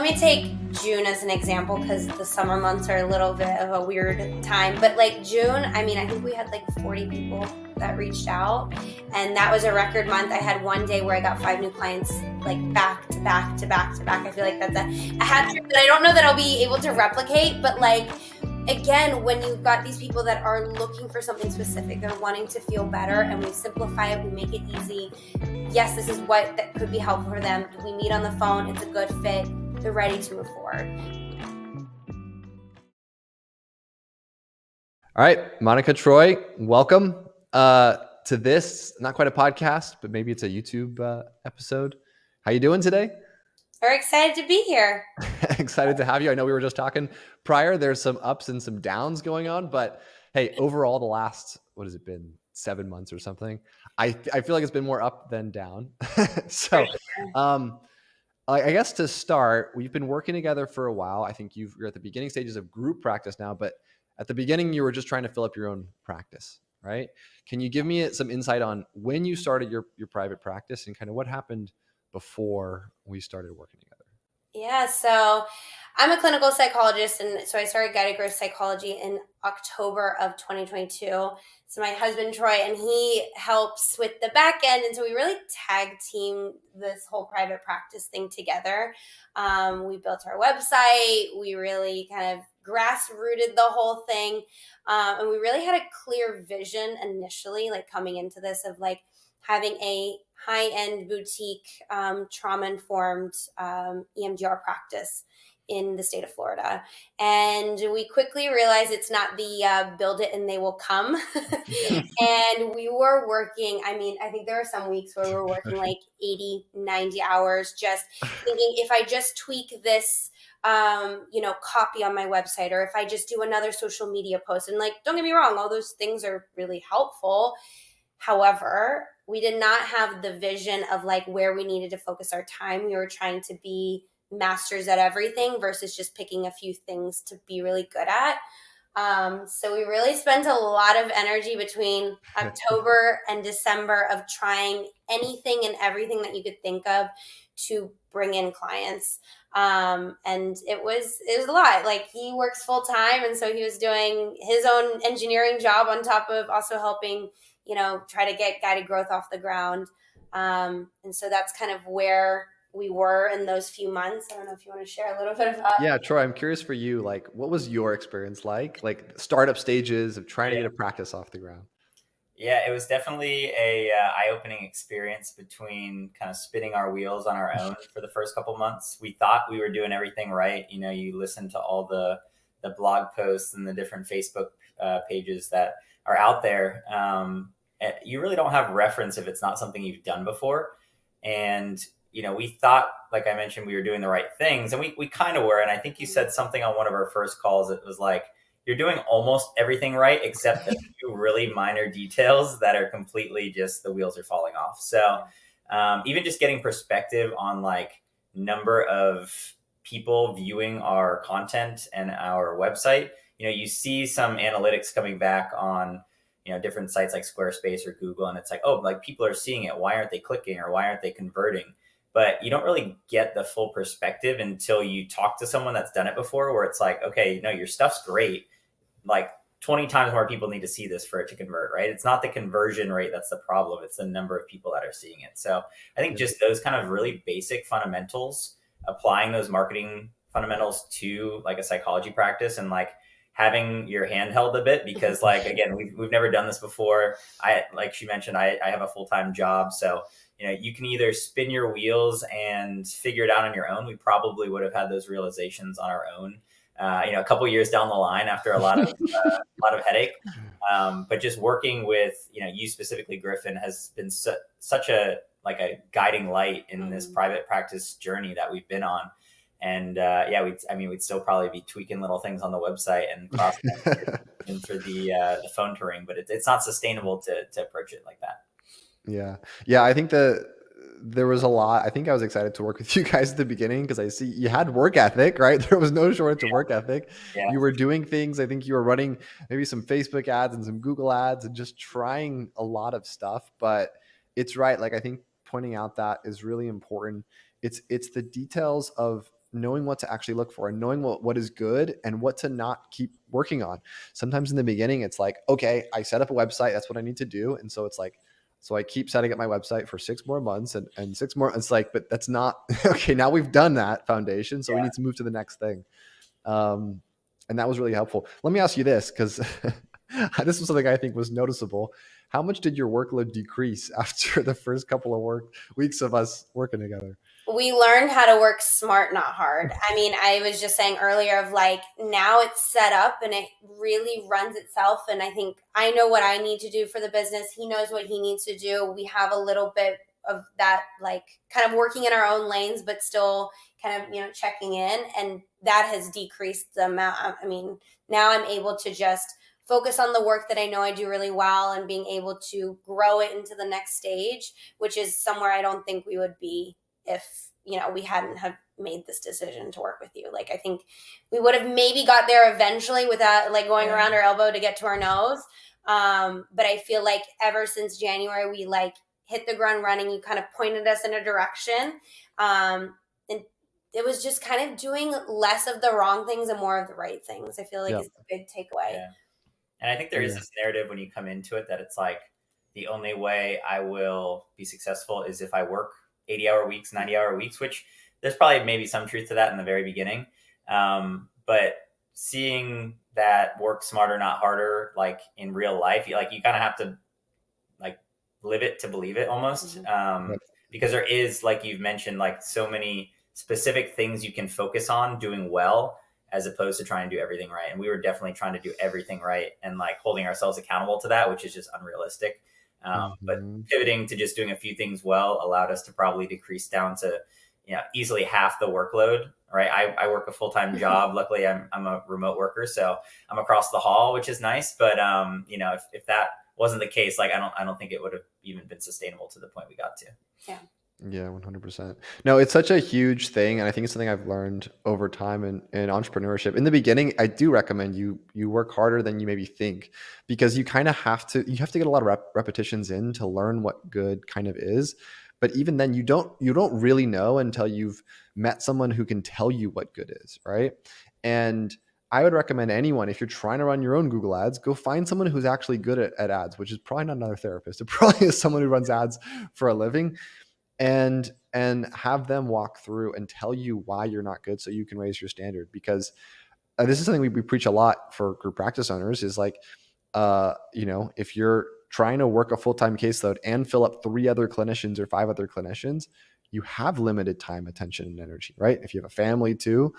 let me take June as an example because the summer months are a little bit of a weird time. But like June, I mean, I think we had like 40 people that reached out, and that was a record month. I had one day where I got 5 new clients, like back to back to back to back. I feel like that's a hat trick that I don't know that I'll be able to replicate, but like, again, when you've got these people that are looking for something specific, they're wanting to feel better, and we simplify it, we make it easy. Yes, this is what that could be helpful for them. We meet on the phone, it's a good fit, they're ready to move forward. All right, Monica, Troy, welcome to this, not quite a podcast, but maybe it's a YouTube episode. How you doing today? Very excited to be here. Excited to have you. I know we were just talking prior. There's some ups and some downs going on, but hey, overall, the last, what has it been, 7 months or something? I feel like it's been more up than down. So, I guess to start, we've been working together for a while. I think you're at the beginning stages of group practice now, but at the beginning, you were just trying to fill up your own practice, right? Can you give me some insight on when you started your private practice and kind of what happened before we started working together? Yeah, so I'm a clinical psychologist, and so I started guided growth psychology in October of 2022. So my husband, Troy, and he helps with the back end, and so we really tag team this whole private practice thing together. We built our website. We really kind of grassrooted the whole thing, and we really had a clear vision initially, like coming into this, of like having a high-end boutique trauma-informed EMDR practice in the state of Florida. And we quickly realized it's not the build it and they will come. And we were working, I mean, I think there were some weeks where we were working like 80, 90 hours, just thinking if I just tweak this copy on my website, or if I just do another social media post, and like, don't get me wrong, all those things are really helpful. However, we did not have the vision of like where we needed to focus our time. We were trying to be masters at everything versus just picking a few things to be really good at. So we really spent a lot of energy between October and December of trying anything and everything that you could think of to bring in clients. And it was a lot. Like, he works full time, and so he was doing his own engineering job on top of also helping, try to get guided growth off the ground. And so that's kind of where we were in those few months. I don't know if you want to share a little bit about. Yeah, Troy, I'm curious for you, like, what was your experience like startup stages of trying to get a practice off the ground? Yeah, it was definitely a eye-opening experience between kind of spinning our wheels on our own for the first couple months. We thought we were doing everything right. You listen to all the blog posts and the different Facebook pages that are out there. You really don't have reference if it's not something you've done before. And, we thought, like I mentioned, we were doing the right things, and we kind of were. And I think you said something on one of our first calls. It was like, you're doing almost everything right, except a few really minor details that are completely just the wheels are falling off. So even just getting perspective on like number of people viewing our content and our website, you see some analytics coming back on, different sites like Squarespace or Google. And it's like, oh, like people are seeing it. Why aren't they clicking, or why aren't they converting? But you don't really get the full perspective until you talk to someone that's done it before, where it's like, okay, your stuff's great. Like 20 times more people need to see this for it to convert, right? It's not the conversion rate that's the problem. It's the number of people that are seeing it. So I think just those kind of really basic fundamentals, applying those marketing fundamentals to like a psychology practice, and like having your hand held a bit, because like, again, we've never done this before. Like she mentioned, I have a full-time job. So, you can either spin your wheels and figure it out on your own. We probably would have had those realizations on our own, a couple of years down the line after a lot of headache. But just working with, you specifically, Griffin, has been such a guiding light in this private practice journey that we've been on. And we'd still probably be tweaking little things on the website and and for the phone to ring, but it's not sustainable to approach it like that. Yeah. I think there was a lot. I think I was excited to work with you guys at the beginning because I see you had work ethic, right? There was no shortage of work ethic. Yeah. You were doing things. I think you were running maybe some Facebook ads and some Google ads and just trying a lot of stuff. But it's right. Like, I think pointing out that is really important. It's the details of knowing what to actually look for and knowing what is good and what to not keep working on. Sometimes in the beginning, it's like, okay, I set up a website. That's what I need to do. And so it's like, so I keep setting up my website for 6 more months and 6 more. It's like, but that's not okay. Now we've done that foundation. So we need to move to the next thing. And that was really helpful. Let me ask you this, because this was something I think was noticeable. How much did your workload decrease after the first couple of weeks of us working together? We learned how to work smart, not hard. I mean, I was just saying earlier of like, now it's set up and it really runs itself. And I think I know what I need to do for the business. He knows what he needs to do. We have a little bit of that, like kind of working in our own lanes, but still kind of, checking in. And that has decreased the amount. I mean, now I'm able to just focus on the work that I know I do really well and being able to grow it into the next stage, which is somewhere I don't think we would be if we hadn't have made this decision to work with you. Like, I think we would have maybe got there eventually without like going around our elbow to get to our nose. But I feel like ever since January, we like hit the ground running. You kind of pointed us in a direction. And it was just kind of doing less of the wrong things and more of the right things. I feel like it's a big takeaway. Yeah. And I think there is this narrative when you come into it that it's like the only way I will be successful is if I work 80-hour weeks, 90-hour weeks, which there's probably maybe some truth to that in the very beginning. But seeing that work smarter, not harder, like in real life, you kind of have to like live it to believe it almost. Because there is, like you've mentioned, like so many specific things you can focus on doing well, as opposed to trying to do everything right. And we were definitely trying to do everything right and like holding ourselves accountable to that, which is just unrealistic. But pivoting to just doing a few things well allowed us to probably decrease down to, easily half the workload, right? I work a full-time job. Luckily I'm a remote worker, so I'm across the hall, which is nice. But, if that wasn't the case, like, I don't think it would have even been sustainable to the point we got to. Yeah, 100%. No, it's such a huge thing. And I think it's something I've learned over time in entrepreneurship. In the beginning, I do recommend you work harder than you maybe think, because you kind of have to get a lot of repetitions in to learn what good kind of is. But even then you don't really know until you've met someone who can tell you what good is, right? And I would recommend anyone, if you're trying to run your own Google ads, go find someone who's actually good at ads, which is probably not another therapist. It probably is someone who runs ads for a living. And have them walk through and tell you why you're not good so you can raise your standard. Because this is something we preach a lot for group practice owners is like, if you're trying to work a full-time caseload and fill up 3 other clinicians or 5 other clinicians, you have limited time, attention, and energy, right? If you have a family too.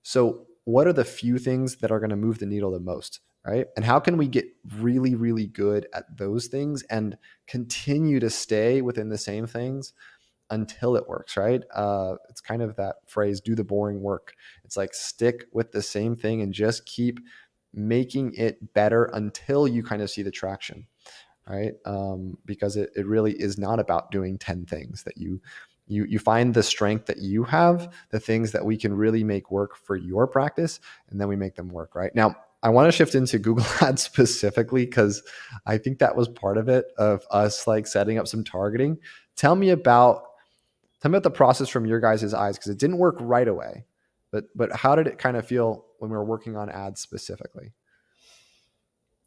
So what are the few things that are going to move the needle the most, right? And how can we get really, really good at those things and continue to stay within the same things until it works, right? It's kind of that phrase, do the boring work. It's like stick with the same thing and just keep making it better until you kind of see the traction, right? Because it really is not about doing 10 things. That you find the strength that you have, the things that we can really make work for your practice, and then we make them work, right? Now, I want to shift into Google Ads specifically, because I think that was part of it, of us like setting up some targeting. Tell me about the process from your guys' eyes, because it didn't work right away, but how did it kind of feel when we were working on ads specifically?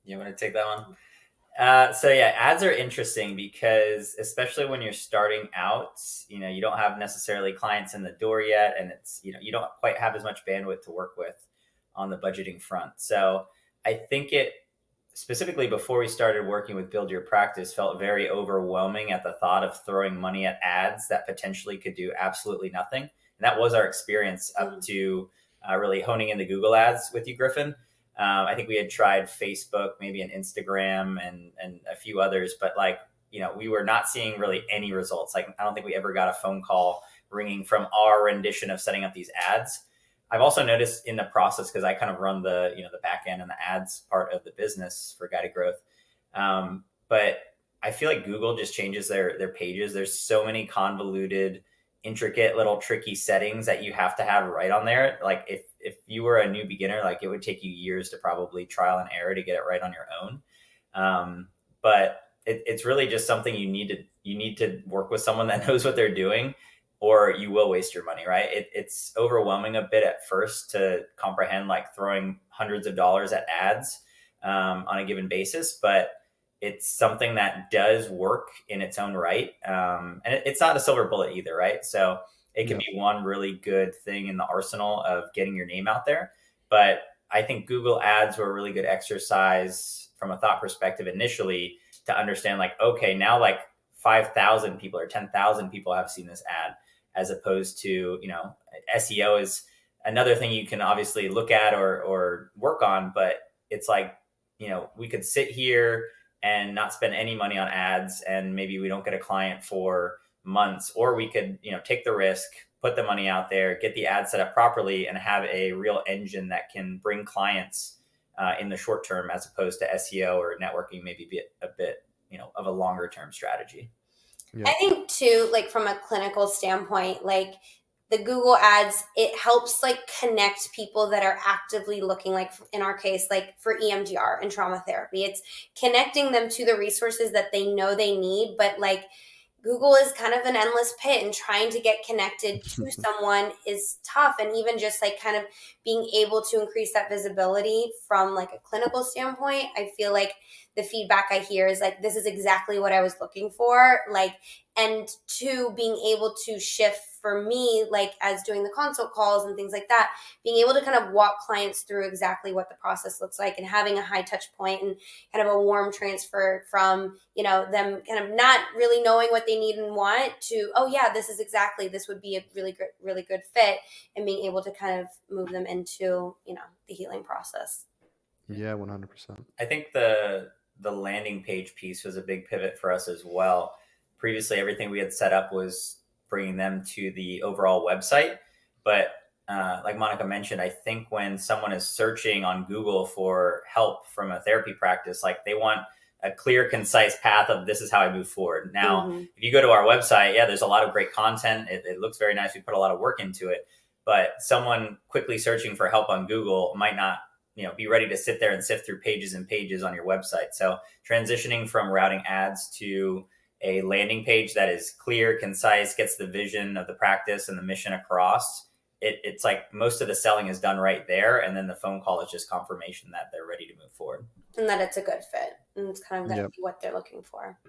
You want to take that one? So yeah, ads are interesting because especially when you're starting out, you don't have necessarily clients in the door yet, and it's, you don't quite have as much bandwidth to work with on the budgeting front. So I think it, specifically before we started working with Build Your Practice, felt very overwhelming at the thought of throwing money at ads that potentially could do absolutely nothing. And that was our experience up to really honing in the Google ads with you, Griffin. I think we had tried Facebook, maybe an Instagram, and a few others, but we were not seeing really any results. Like, I don't think we ever got a phone call ringing from our rendition of setting up these ads. I've also noticed in the process, because I kind of run the back end and the ads part of the business for Guided Growth. But I feel like Google just changes their pages. There's so many convoluted, intricate little tricky settings that you have to have right on there. Like if you were a new beginner, like it would take you years to probably trial and error to get it right on your own. But it's really just something you need to work with someone that knows what they're doing or you will waste your money, right? It's overwhelming a bit at first to comprehend like throwing hundreds of dollars at ads on a given basis, but it's something that does work in its own right. And it's not a silver bullet either, right? So it can be one really good thing in the arsenal of getting your name out there. But I think Google ads were a really good exercise from a thought perspective initially to understand like, okay, now like 5,000 people or 10,000 people have seen this ad, as opposed to, SEO is another thing you can obviously look at or work on, but it's like, we could sit here and not spend any money on ads and maybe we don't get a client for months, or we could, take the risk, put the money out there, get the ad set up properly and have a real engine that can bring clients in the short term, as opposed to SEO or networking, maybe be a bit, of a longer term strategy. Yeah. I think too, like from a clinical standpoint, like the Google ads, it helps like connect people that are actively looking, like in our case, like for EMDR and trauma therapy. It's connecting them to the resources that they know they need, but like Google is kind of an endless pit, and trying to get connected to someone is tough. And even just like kind of being able to increase that visibility from like a clinical standpoint, I feel like the feedback I hear is like, this is exactly what I was looking for. Like, and two, being able to shift for me, like as doing the consult calls and things like that, being able to kind of walk clients through exactly what the process looks like and having a high touch point and kind of a warm transfer from, them kind of not really knowing what they need and want to, oh yeah, this would be a really good fit, and being able to kind of move them into, the healing process. Yeah, 100%. I think the landing page piece was a big pivot for us as well. Previously, everything we had set up was bringing them to the overall website. But like Monica mentioned, I think when someone is searching on Google for help from a therapy practice, like they want a clear, concise path of this is how I move forward. Now, if you go to our website, there's a lot of great content. It looks very nice. We put a lot of work into it. But someone quickly searching for help on Google might not be ready to sit there and sift through pages and pages on your website. So transitioning from routing ads to a landing page that is clear, concise, gets the vision of the practice and the mission across, it's like most of the selling is done right there. And then the phone call is just confirmation that they're ready to move forward. And that it's a good fit. And it's kind of going to be what they're looking for.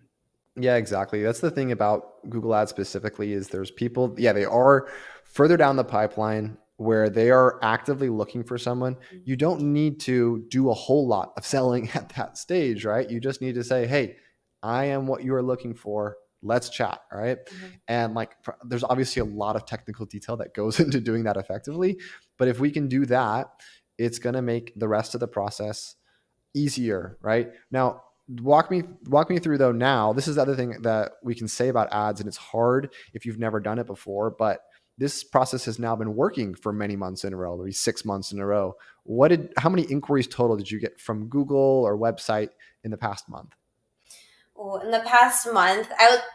Yeah, exactly. That's the thing about Google Ads specifically, is there's people, they are further down the pipeline where they are actively looking for someone. You don't need to do a whole lot of selling at that stage, right? You just need to say, hey, I am what you are looking for. Let's chat, right? And like, there's obviously a lot of technical detail that goes into doing that effectively. But if we can do that, it's going to make the rest of the process easier, right? Now, walk me through though. Now, this is the other thing that we can say about ads, and it's hard if you've never done it before, but this process has now been working for many months in a row, maybe 6 months in a row. How many inquiries total did you get from Google or website in the past month? In the past month,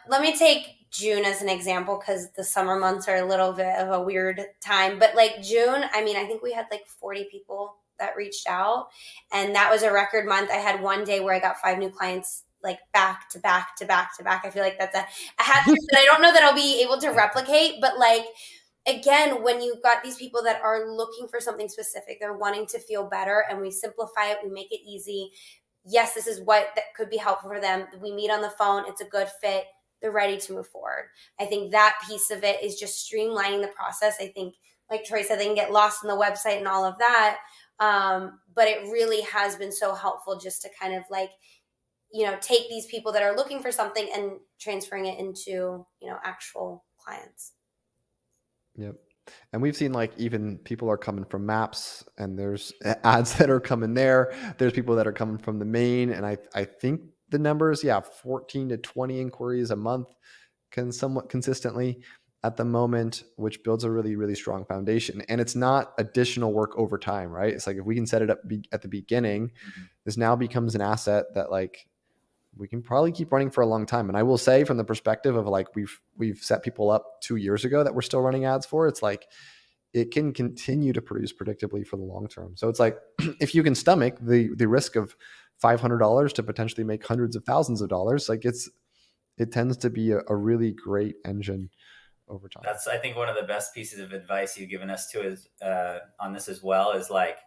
let me take June as an example, because the summer months are a little bit of a weird time. But like June, I think we had like 40 people that reached out, and that was a record month. I had one day where I got 5 new clients, like back to back to back to back. I feel like that's a habit that I don't know that I'll be able to replicate, but like, again, when you've got these people that are looking for something specific, they're wanting to feel better, and we simplify it, we make it easy. Yes, this is what that could be helpful for them. We meet on the phone. It's a good fit. They're ready to move forward. I think that piece of it is just streamlining the process. I think, like Troy said, they can get lost in the website and all of that. But it really has been so helpful just to kind of like, take these people that are looking for something and transferring it into, actual clients. Yep. And we've seen like even people are coming from Maps, and there's ads that are coming there. There's people that are coming from the main. And I think the numbers, 14 to 20 inquiries a month somewhat consistently at the moment, which builds a really, really strong foundation. And it's not additional work over time, right? It's like if we can set it up at the beginning, this now becomes an asset that like we can probably keep running for a long time. And I will say, from the perspective of like we've set people up 2 years ago that we're still running ads for, it's like it can continue to produce predictably for the long term. So it's like if you can stomach the risk of $500 to potentially make hundreds of thousands of dollars, like it tends to be a really great engine over time? That's, I think, one of the best pieces of advice you've given us too is on this as well, is like,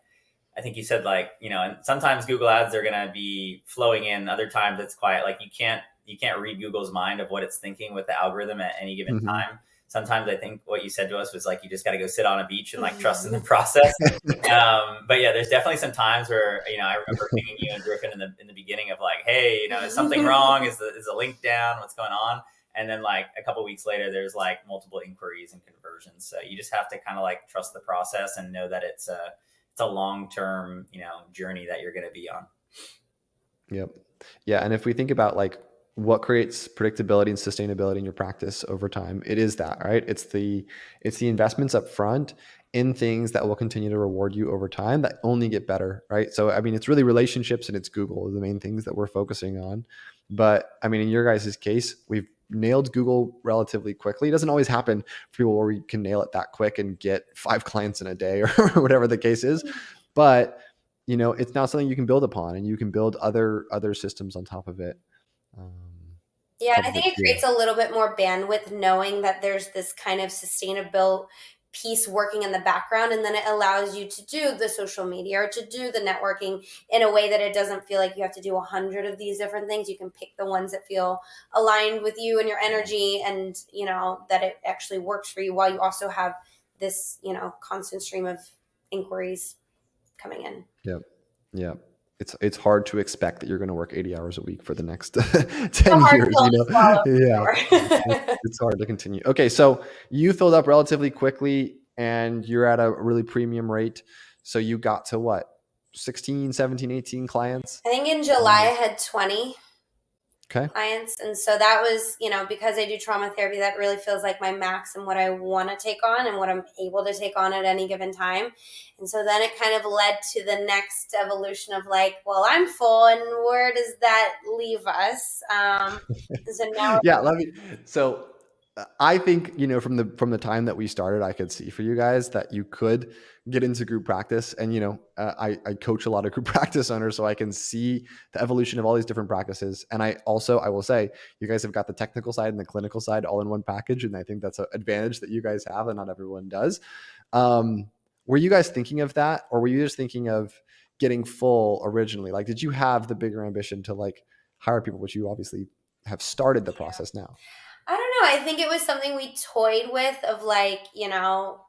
I think you said, like, and sometimes Google ads are going to be flowing in. Other times it's quiet. Like you can't read Google's mind of what it's thinking with the algorithm at any given Mm-hmm. time. Sometimes I think what you said to us was like, you just got to go sit on a beach and like trust in the process. But yeah, there's definitely some times where, I remember pinging you and Griffin in the beginning of like, hey, is something wrong? Is the link down? What's going on? And then like a couple of weeks later, there's like multiple inquiries and conversions. So you just have to kind of like trust the process and know that it's a long-term, journey that you're going to be on. Yep. Yeah. And if we think about like what creates predictability and sustainability in your practice over time, it is that, right? It's the investments up front in things that will continue to reward you over time that only get better, right? So, I mean, it's really relationships and it's Google are the main things that we're focusing on. But I mean, in your guys' case, we've nailed Google relatively quickly. It doesn't always happen for people where we can nail it that quick and get 5 clients in a day or whatever the case is. But, it's now something you can build upon and you can build other systems on top of it. Yeah, and I think it creates a little bit more bandwidth knowing that there's this kind of sustainable piece working in the background, and then it allows you to do the social media or to do the networking in a way that it doesn't feel like you have to do 100 of these different things. You can pick the ones that feel aligned with you and your energy, and that it actually works for you while you also have this constant stream of inquiries coming in. Yep. It's hard to expect that you're going to work 80 hours a week for the next 10 years. Yeah, it's hard to continue. Okay, so you filled up relatively quickly and you're at a really premium rate. So you got to what, 16, 17, 18 clients? I think in July I had 20 clients. And so that was, because I do trauma therapy, that really feels like my max and what I want to take on and what I'm able to take on at any given time. And so then it kind of led to the next evolution of like, well, I'm full, and where does that leave us? So now, So I think, from the time that we started, I could see for you guys that you could get into group practice. And, I coach a lot of group practice owners, so I can see the evolution of all these different practices. And I will say, you guys have got the technical side and the clinical side all in one package. And I think that's an advantage that you guys have and not everyone does. Were you guys thinking of that, or were you just thinking of getting full originally? Like, did you have the bigger ambition to like hire people, which you obviously have started the process now? I don't know. I think it was something we toyed with of like, well,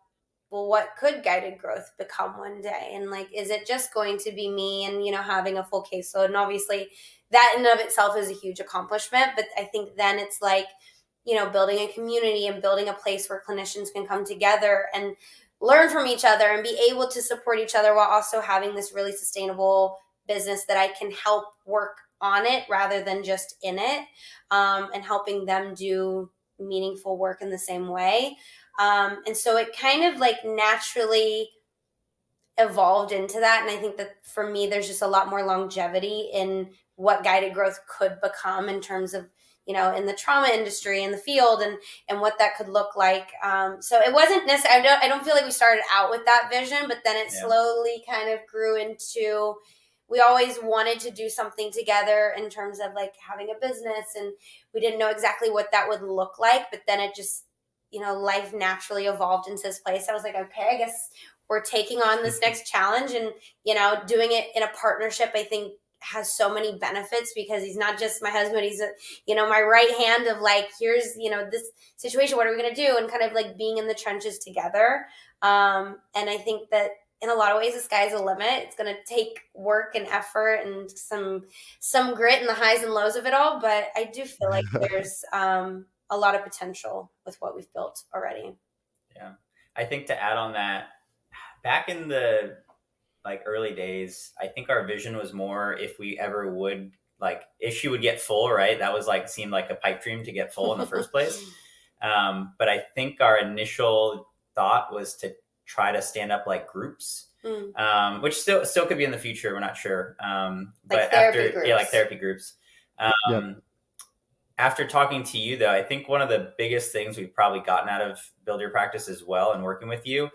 what could guided growth become one day? And like, is it just going to be me and, having a full caseload? And obviously that in and of itself is a huge accomplishment. But I think then it's like, building a community and building a place where clinicians can come together and learn from each other and be able to support each other while also having this really sustainable business that I can help work on it rather than just in it, and helping them do meaningful work in the same way. And so it kind of like naturally evolved into that. And I think that for me, there's just a lot more longevity in what guided growth could become in terms of, in the trauma industry, in the field, and what that could look like. So it wasn't necessarily, I don't feel like we started out with that vision, but then it slowly kind of grew into, we always wanted to do something together in terms of like having a business, and we didn't know exactly what that would look like, but then it just, life naturally evolved into this place. I was like, okay, I guess we're taking on this next challenge, and, doing it in a partnership, I think has so many benefits because he's not just my husband, he's my right hand of like, here's, this situation, what are we going to do? And kind of like being in the trenches together. And I think that in a lot of ways, the sky's the limit. It's going to take work and effort and some grit and the highs and lows of it all. But I do feel like there's a lot of potential with what we've built already. Yeah. I think to add on that, back in the like early days, I think our vision was more if we ever would, like, if she would get full, right? That was like, seemed like a pipe dream to get full in the first place. But I think our initial thought was to try to stand up like groups, which still could be in the future. We're not sure. But therapy groups. After talking to you though, I think one of the biggest things we've probably gotten out of Build Your Practice as well and working with you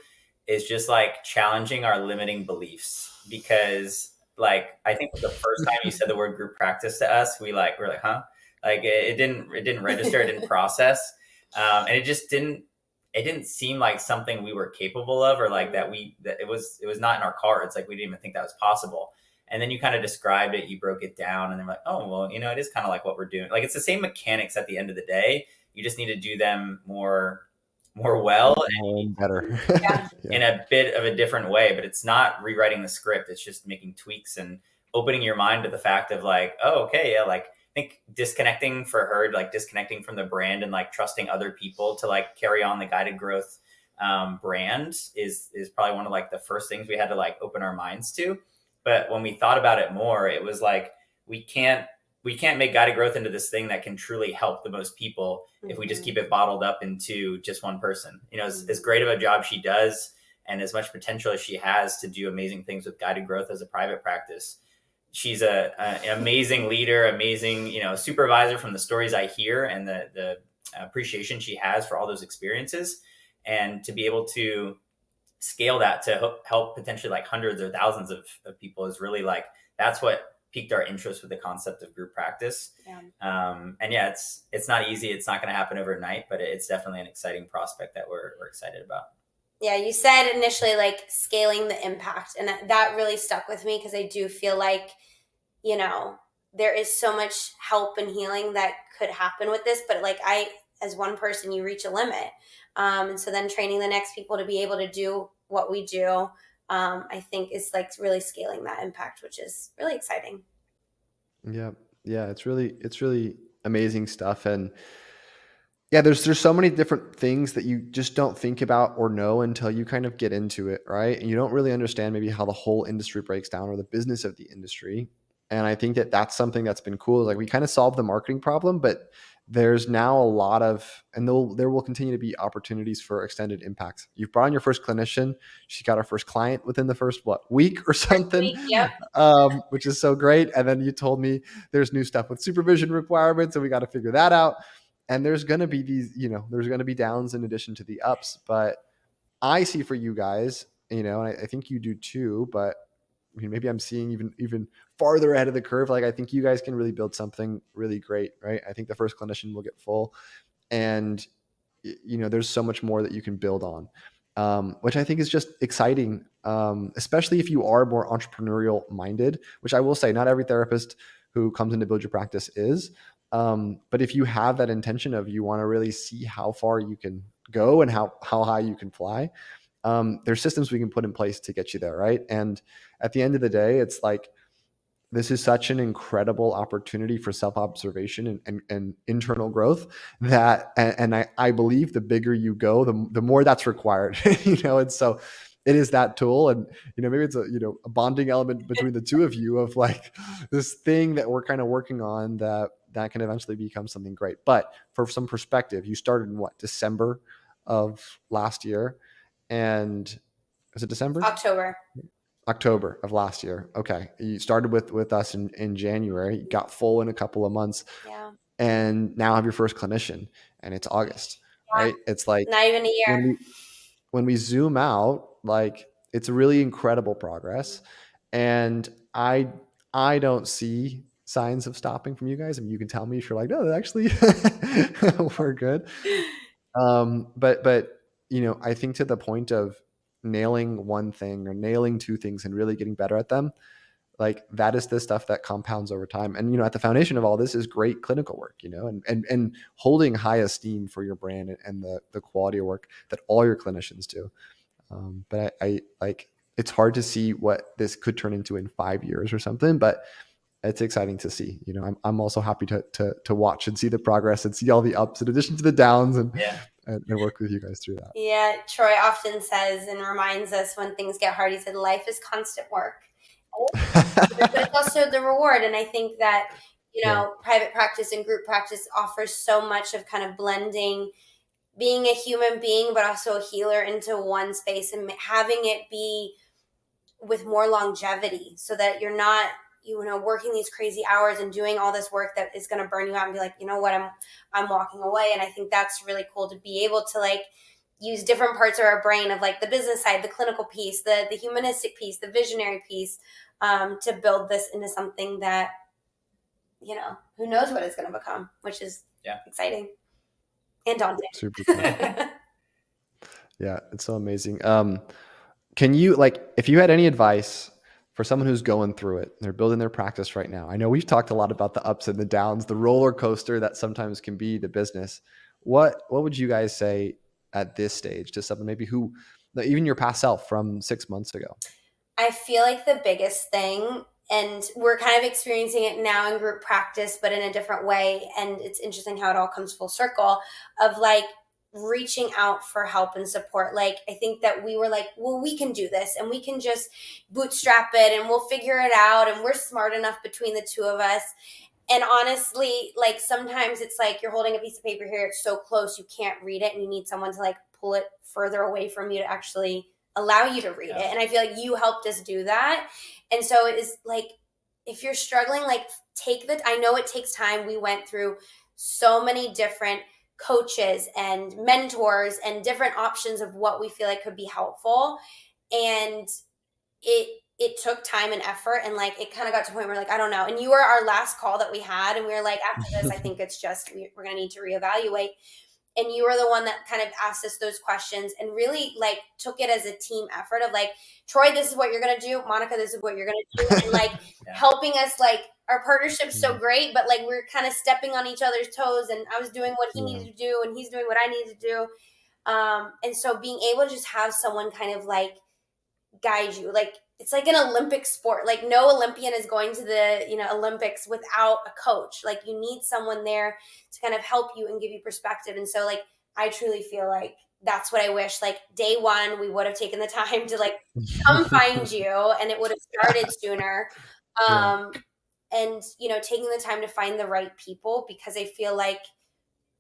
is just like challenging our limiting beliefs. Because like, I think the first time you said the word group practice to us, we're like, huh? Like it didn't register, it didn't process. And it didn't seem like something we were capable of, or like that it was not in our cards. Like we didn't even think that was possible. And then you kind of described it, you broke it down, and they're like, oh, well, it is kind of like what we're doing. Like it's the same mechanics at the end of the day. You just need to do them more well and better. Yeah. in a bit of a different way. But it's not rewriting the script. It's just making tweaks and opening your mind to the fact of like, oh, okay, yeah, like I think disconnecting for her, like disconnecting from the brand and like trusting other people to like carry on the guided growth brand is probably one of like the first things we had to like open our minds to. But when we thought about it more, it was like we can't make guided growth into this thing that can truly help the most people if we just keep it bottled up into just one person. As great of a job she does and as much potential as she has to do amazing things with guided growth as a private practice, she's an amazing leader, amazing supervisor from the stories I hear and the appreciation she has for all those experiences. And to be able to scale that to help potentially like hundreds or thousands of people is really like, that's what piqued our interest with the concept of group practice. And yeah, it's not easy. It's not going to happen overnight, but it's definitely an exciting prospect that we're excited about. Yeah, you said initially like scaling the impact, and that really stuck with me because I do feel like, there is so much help and healing that could happen with this, but like as one person, you reach a limit. And so then training the next people to be able to do what we do, I think is like really scaling that impact, which is really exciting. Yeah. It's really amazing stuff. And yeah, there's so many different things that you just don't think about or know until you kind of get into it, right? And you don't really understand maybe how the whole industry breaks down or the business of the industry. And I think that that's something that's been cool. Like we kind of solved the marketing problem, but there's now a lot of, and there will continue to be opportunities for extended impacts. You've brought on your first clinician. She got our first client within the first week or something, Yep. Which is so great. And then you told me there's new stuff with supervision requirements, and we got to figure that out. And there's going to be there's going to be downs in addition to the ups. But I see for you guys, and I think you do too, but maybe I'm seeing even farther ahead of the curve. Like I think you guys can really build something really great, right? I think the first clinician will get full, and there's so much more that you can build on, which I think is just exciting, especially if you are more entrepreneurial minded, which I will say not every therapist who comes in to build your practice is. But if you have that intention of you want to really see how far you can go and how high you can fly, there's systems we can put in place to get you there, right? And at the end of the day, it's like this is such an incredible opportunity for self-observation and internal growth that, and I believe the bigger you go, the more that's required, and so it is that tool. And, maybe it's a bonding element between the two of you of like this thing that we're kind of working on that can eventually become something great. But for some perspective, you started in December of last year, and was it December? October of last year. Okay. You started with us in January, you got full in a couple of months, and now have your first clinician, and it's August, right? It's like not even a year. When we zoom out, like it's really incredible progress. And I don't see signs of stopping from you guys. I mean, you can tell me if you're like, no, actually we're good. But I think to the point of nailing one thing or nailing two things and really getting better at them, like that is the stuff that compounds over time. And at the foundation of all this is great clinical work, and holding high esteem for your brand and the quality of work that all your clinicians do. But I like, it's hard to see what this could turn into in 5 years or something, but it's exciting to see. I'm also happy to watch and see the progress and see all the ups in addition to the downs, and work with you guys through that. Yeah, Troy often says and reminds us when things get hard, he said, life is constant work. But it's also the reward. And I think that, private practice and group practice offers so much of kind of blending being a human being, but also a healer into one space, and having it be with more longevity so that you're not, working these crazy hours and doing all this work that is going to burn you out and be like, you know what, I'm walking away. And I think that's really cool to be able to like use different parts of our brain of like the business side, the clinical piece, the humanistic piece, the visionary piece, to build this into something that, who knows what it's going to become, which is exciting. and daunting. Super cool. Yeah, it's so amazing. Can you, like, if you had any advice for someone who's going through it, they're building their practice right now. I know we've talked a lot about the ups and the downs, the roller coaster that sometimes can be the business. What would you guys say at this stage to someone maybe who, even your past self from 6 months ago? I feel like the biggest thing, and we're kind of experiencing it now in group practice, but in a different way. And it's interesting how it all comes full circle of like reaching out for help and support. Like, I think that we were like, well, we can do this and we can just bootstrap it and we'll figure it out. And we're smart enough between the two of us. And honestly, like sometimes it's like you're holding a piece of paper here, it's so close you can't read it, and you need someone to like pull it further away from you to actually allow you to read it. And I feel like you helped us do that. And so it is like, if you're struggling, like I know it takes time. We went through so many different coaches and mentors and different options of what we feel like could be helpful. And it took time and effort, and like it kind of got to a point where like I don't know. And you were our last call that we had, and we were like, after this I think it's just we're gonna need to reevaluate. And you were the one that kind of asked us those questions and really like took it as a team effort of like, Troy, this is what you're gonna do, Monica, this is what you're gonna do, and like helping us. Like our partnership's so great, but like we're kind of stepping on each other's toes, and I was doing what he needed to do and he's doing what I needed to do. And so being able to just have someone kind of like guide you, like it's like an Olympic sport. Like no Olympian is going to the Olympics without a coach. Like you need someone there to kind of help you and give you perspective. And so like I truly feel like that's what I wish. Like day one, we would have taken the time to like come find you, and it would have started sooner. And taking the time to find the right people, because I feel like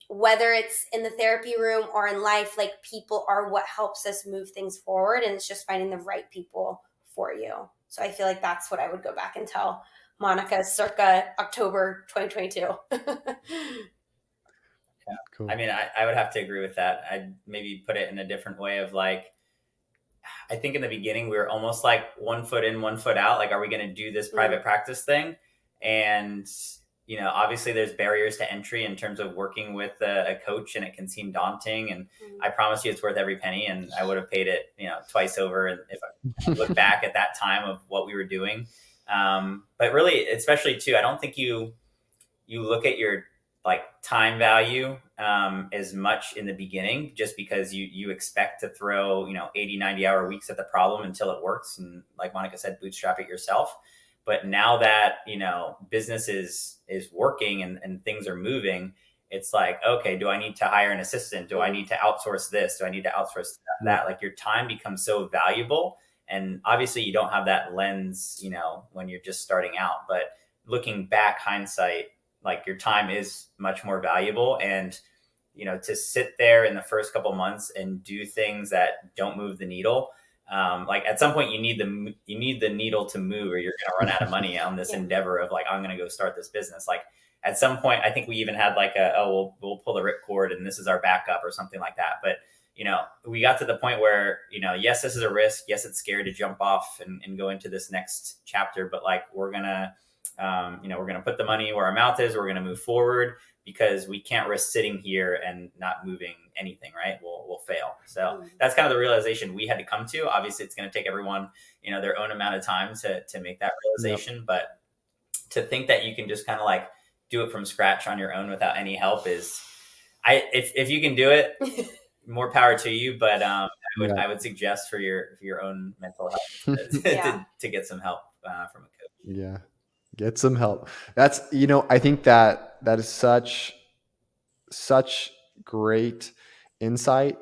whether it's in the therapy room or in life, like people are what helps us move things forward, and it's just finding the right people for you. So I feel like that's what I would go back and tell Monica circa October 2022. Yeah. Cool. I mean, I would have to agree with that. I'd maybe put it in a different way of like, I think in the beginning we were almost like 1 foot in, 1 foot out. Like, are we going to do this private practice thing? And obviously there's barriers to entry in terms of working with a coach, and it can seem daunting. And I promise you it's worth every penny, and I would have paid it, twice over. And if I look back at that time of what we were doing. But really, especially too, I don't think you look at your like time value as much in the beginning, just because you expect to throw, 80, 90 hour weeks at the problem until it works. And like Monica said, bootstrap it yourself. But now that, business is working and things are moving, it's like, okay, do I need to hire an assistant? Do I need to outsource this? Do I need to outsource that? Like your time becomes so valuable. And obviously you don't have that lens, when you're just starting out. But looking back, hindsight, like your time is much more valuable. And, to sit there in the first couple months and do things that don't move the needle, like at some point you need the needle to move, or you're going to run out of money on this endeavor of like, I'm going to go start this business. Like at some point, I think we even had like we'll pull the ripcord and this is our backup or something like that. But, we got to the point where, yes, this is a risk. Yes, it's scary to jump off and go into this next chapter, but like, we're going to, we're going to put the money where our mouth is. We're going to move forward, because we can't risk sitting here and not moving anything, right? We'll fail. So that's kind of the realization we had to come to. Obviously it's going to take everyone, their own amount of time to make that realization. But to think that you can just kind of like do it from scratch on your own without any help is, if you can do it, more power to you. But I would suggest for your own mental health to get some help from a coach. Yeah. Get some help. That's, I think that is such great insight.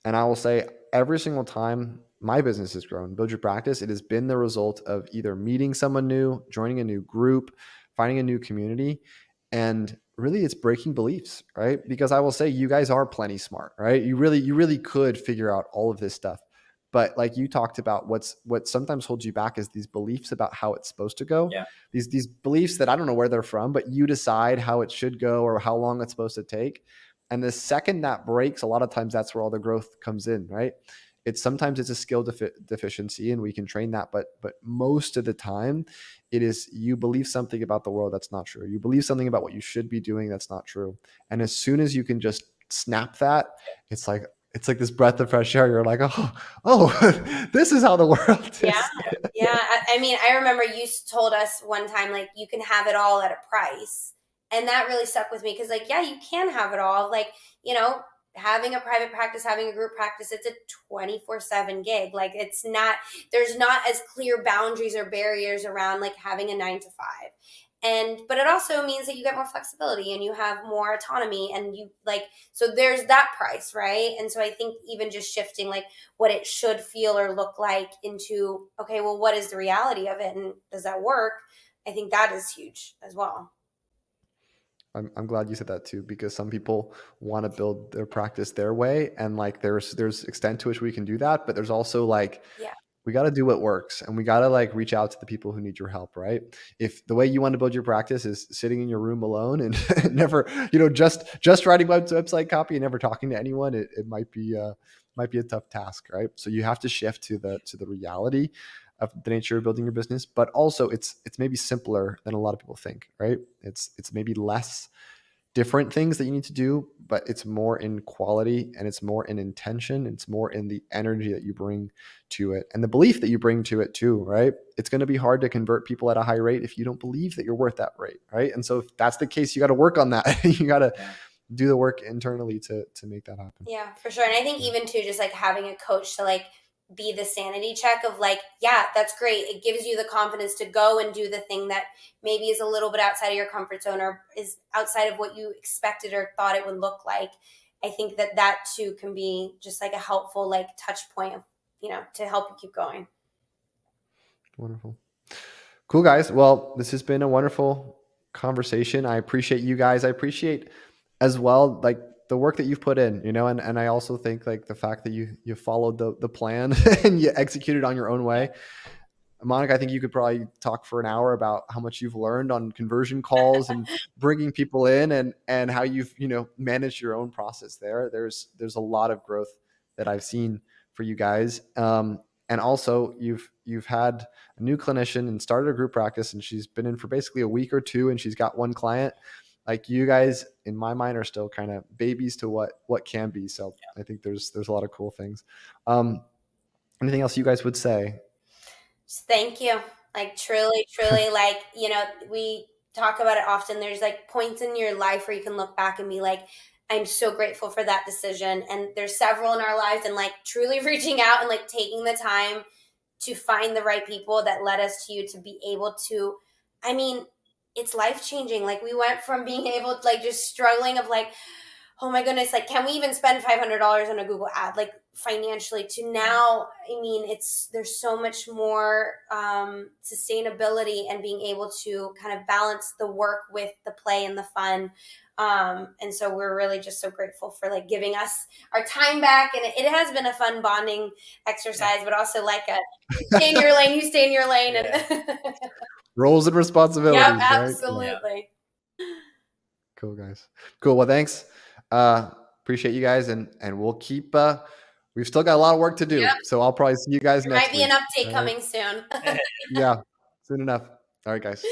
And I will say every single time my business has grown, Build Your Practice, it has been the result of either meeting someone new, joining a new group, finding a new community. And really it's breaking beliefs, right? Because I will say you guys are plenty smart, right? You really could figure out all of this stuff. But like you talked about, what sometimes holds you back is these beliefs about how it's supposed to go. Yeah. These beliefs that I don't know where they're from, but you decide how it should go or how long it's supposed to take. And the second that breaks, a lot of times that's where all the growth comes in, right? Sometimes it's a skill deficiency, and we can train that. But most of the time it is you believe something about the world that's not true. You believe something about what you should be doing that's not true. And as soon as you can just snap that, it's like this breath of fresh air. You're like, oh, this is how the world Yeah. is. Yeah. I mean, I remember you told us one time, like, you can have it all at a price. And that really stuck with me because, like, yeah, you can have it all. Like, you know, having a private practice, having a group practice, it's a 24/7 gig. Like, it's not, there's not as clear boundaries or barriers around like having a 9 to 5. But it also means that you get more flexibility and you have more autonomy and you like, so there's that price, right? And so I think even just shifting like what it should feel or look like into, okay, well, what is the reality of it and does that work? I think that is huge as well. I'm glad you said that too, because some people want to build their practice their way, and like there's extent to which we can do that, but there's also like, Yeah. we got to do what works, and we got to like reach out to the people who need your help, right? If the way you want to build your practice is sitting in your room alone and never, just writing website copy and never talking to anyone, it might be a tough task, right? So you have to shift to the reality of the nature of building your business, but also it's maybe simpler than a lot of people think, right? It's maybe less different things that you need to do, but it's more in quality and it's more in intention. It's more in the energy that you bring to it and the belief that you bring to it too, right? It's going to be hard to convert people at a high rate if you don't believe that you're worth that rate, right? And so if that's the case, you got to work on that. You got to do the work internally to make that happen. Yeah, for sure. And I think even too, just like having a coach to like be the sanity check of like, yeah, that's great. It gives you the confidence to go and do the thing that maybe is a little bit outside of your comfort zone or is outside of what you expected or thought it would look like. I think that too can be just like a helpful like touch point of, to help you keep going. Wonderful. Cool, guys. Well, this has been a wonderful conversation. I appreciate you guys. I appreciate as well, like the work that you've put in, and I also think like the fact that you followed the plan and you executed on your own way. Monica, I think you could probably talk for an hour about how much you've learned on conversion calls and bringing people in and how you've, managed your own process there. There's a lot of growth that I've seen for you guys. And also you've had a new clinician and started a group practice, and she's been in for basically a week or two and she's got one client. Like, you guys in my mind are still kind of babies to what can be. So I think there's a lot of cool things. Anything else you guys would say? Just thank you. Like truly, like, we talk about it often. There's like points in your life where you can look back and be like, I'm so grateful for that decision. And there's several in our lives, and like truly reaching out and like taking the time to find the right people that led us to you to be able to, I mean, it's life changing. Like, we went from being able to like just struggling of like, oh my goodness, like, can we even spend $500 on a Google ad, like financially, to now, I mean, there's so much more sustainability and being able to kind of balance the work with the play and the fun. And so we're really just so grateful for like giving us our time back. And it has been a fun bonding exercise, but also like stay in your lane, you stay in your lane. And roles and responsibilities. Yep, right? absolutely. Cool, guys. Cool. Well, thanks. Appreciate you guys, and we'll keep. We've still got a lot of work to do, so I'll probably see you guys next week. Might be an update coming soon. Yeah, soon enough. All right, guys.